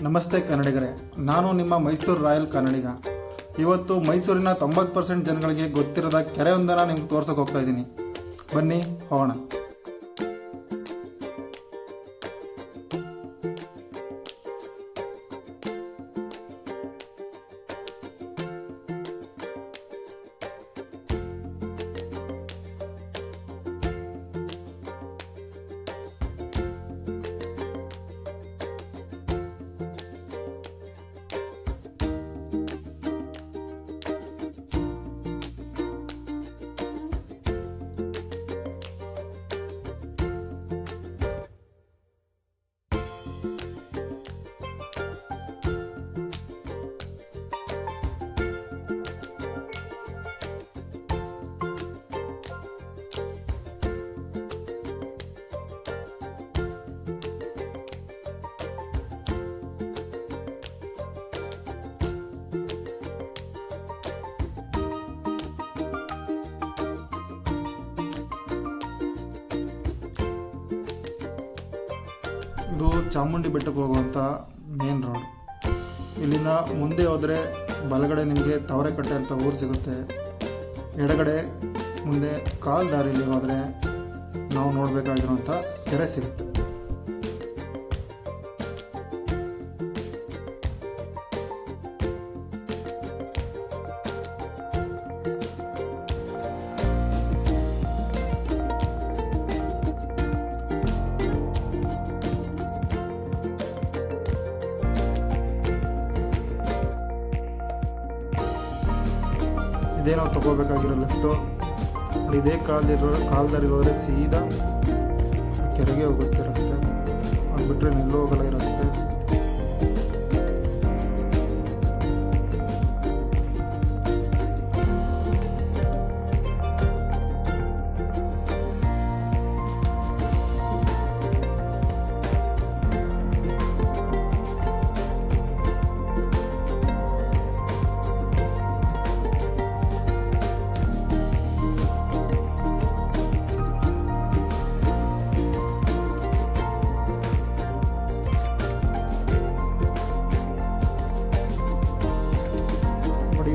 ನಮಸ್ತೆ ಕನ್ನಡಿಗರೇ, ನಾನು ನಿಮ್ಮ ಮೈಸೂರು ರಾಯಲ್ ಕನ್ನಡಿಗ. ಇವತ್ತು ಮೈಸೂರಿನ 90% ಜನಗಳಿಗೆ ಗೊತ್ತಿರದ ಕೆರೆಯೊಂದನ್ನು ನಿಮ್ಗೆ ತೋರ್ಸೋಕೆ ಹೋಗ್ತಾ ಇದ್ದೀನಿ. ಬನ್ನಿ ಹೋಗೋಣ. ಇದು ಚಾಮುಂಡಿ ಬೆಟ್ಟಕ್ಕೆ ಹೋಗುವಂಥ ಮೇನ್ ರೋಡ್. ಇಲ್ಲಿಂದ ಮುಂದೆ ಹೋದರೆ ಬಲಗಡೆ ನಿಮಗೆ ತವರೆಕಟ್ಟೆ ಅಂತ ಊರು ಸಿಗುತ್ತೆ. ಎಡಗಡೆ ಮುಂದೆ ಕಾಲ್ ದಾರಿಯಲ್ಲಿ ಹೋದರೆ ನಾವು ನೋಡಬೇಕಾಗಿರುವಂಥ ಕೆರೆ ಸಿಗುತ್ತೆ. ಇದೇ ನಾವು ತಗೋಬೇಕಾಗಿರೋ ಲೆಫ್ಟು. ಇದೇ ಕಾಲ್ದಾರಿ ಹೋದರೆ ಸೀದಾ ಕೆರೆಗೆ ಹೋಗುತ್ತೆ ರಸ್ತೆ. ಅದು ಬಿಟ್ಟರೆ ನಿಲ್ಲೋ ಹೋಗಲ್ಲ ಈ ರಸ್ತೆ.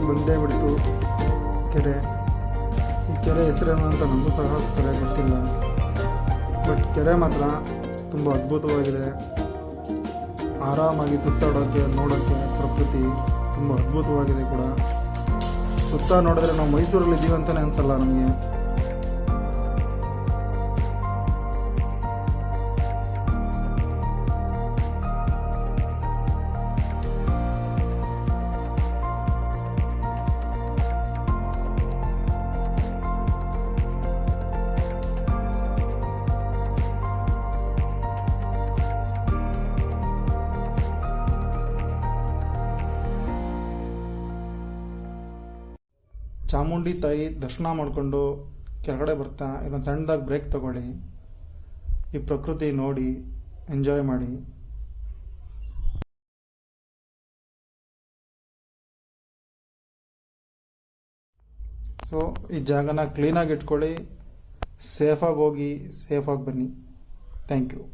ಬಂದೇ ಬಿಡ್ತು ಕೆರೆ. ಈ ಕೆರೆ ಹೆಸರೇನು ಅಂತ ನಮಗೂ ಸಹ ಸರಿಯಾಗಿ ಗೊತ್ತಿಲ್ಲ. ಬಟ್ ಕೆರೆ ಮಾತ್ರ ತುಂಬ ಅದ್ಭುತವಾಗಿದೆ. ಆರಾಮಾಗಿ ಸುತ್ತಾಡೋಕ್ಕೆ ನೋಡೋಕ್ಕೆ ಪ್ರಕೃತಿ ತುಂಬ ಅದ್ಭುತವಾಗಿದೆ ಕೂಡ. ಸುತ್ತ ನೋಡಿದ್ರೆ ನಾವು ಮೈಸೂರಲ್ಲಿ ಇದ್ದೀವಿ ಅಂತಲೇ ಅನಿಸಲ್ಲ ನಮಗೆ. ಚಾಮುಂಡಿ ತಾಯಿ ದರ್ಶನ ಮಾಡಿಕೊಂಡು ಕೆಳಗಡೆ ಬರ್ತಾ ಇದೊಂದು ಸಣ್ಣದಾಗಿ ಬ್ರೇಕ್ ತಗೊಳ್ಳಿ. ಈ ಪ್ರಕೃತಿ ನೋಡಿ ಎಂಜಾಯ್ ಮಾಡಿ. ಸೊ ಈ ಜಾಗನ ಕ್ಲೀನಾಗಿ ಇಟ್ಕೊಳ್ಳಿ. ಸೇಫಾಗಿ ಹೋಗಿ ಸೇಫಾಗಿ ಬನ್ನಿ. Thank you.